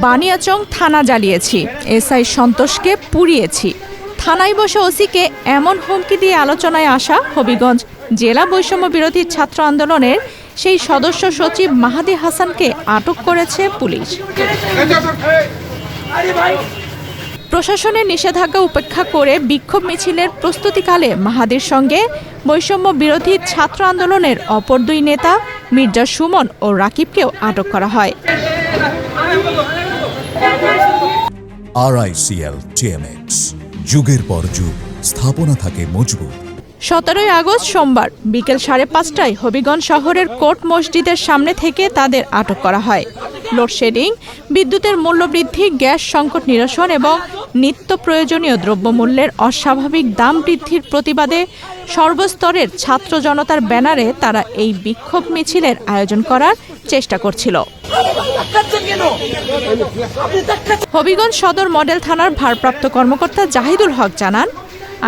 বানিয়াচং থানা জ্বালিয়েছি, এসআই সন্তোষকে পুড়িয়েছি। থানায় বসে ওসিকে এমন হুমকি দিয়ে আলোচনায় আসা হবিগঞ্জ জেলা বৈষম্য বিরোধী ছাত্র আন্দোলনের সেই সদস্য সচিব মাহাদি হাসানকে আটক করেছে পুলিশ। প্রশাসনের নিষেধাজ্ঞা উপেক্ষা করে বিক্ষোভ মিছিলের প্রস্তুতিকালে মাহাদির সঙ্গে বৈষম্য বিরোধী ছাত্র আন্দোলনের অপর দুই নেতা মির্জা সুমন ও রাকিবকেও আটক করা হয়। RICL TMX, যুগের পর যুগ স্থাপনা থাকে মজবুত। 17 আগস্ট সোমবার বিকেল 5:30টায় হবিগঞ্জ শহরের কোর্ট মসজিদের সামনে থেকে তাদের আটক করা হয়। লোডশেডিং, বিদ্যুতের মূল্যবৃদ্ধি, গ্যাস সংকট নিরসন এবং নিত্য প্রয়োজনীয় দ্রব্যমূল্যের অস্বাভাবিক দাম বৃদ্ধির প্রতিবাদে সর্বস্তরের ছাত্র জনতার ব্যানারে তারা এই বিক্ষোভ মিছিলের আয়োজন করার চেষ্টা করছিল। হবিগঞ্জ সদর মডেল থানার ভারপ্রাপ্ত কর্মকর্তা জাহিদুল হক জানান,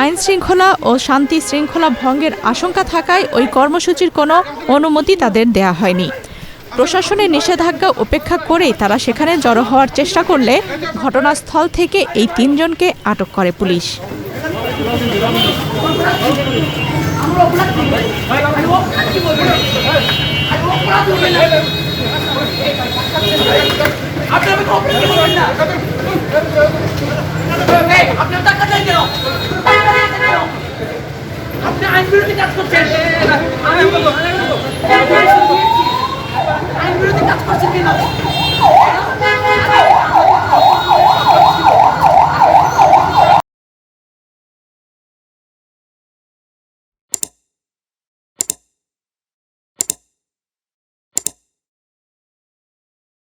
আইন শৃঙ্খলা ও শান্তি শৃঙ্খলা ভঙ্গের আশঙ্কা থাকায় ওই কর্মসূচির কোনো অনুমতি তাদের দেয়া হয়নি। প্রশাসনের নিষেধাজ্ঞা উপেক্ষা করেই তারা সেখানে জড়ো হওয়ার চেষ্টা করলে ঘটনাস্থল থেকে এই 3 জনকে আটক করে পুলিশ। আইন বিরোধী কাজ করছেন কেন?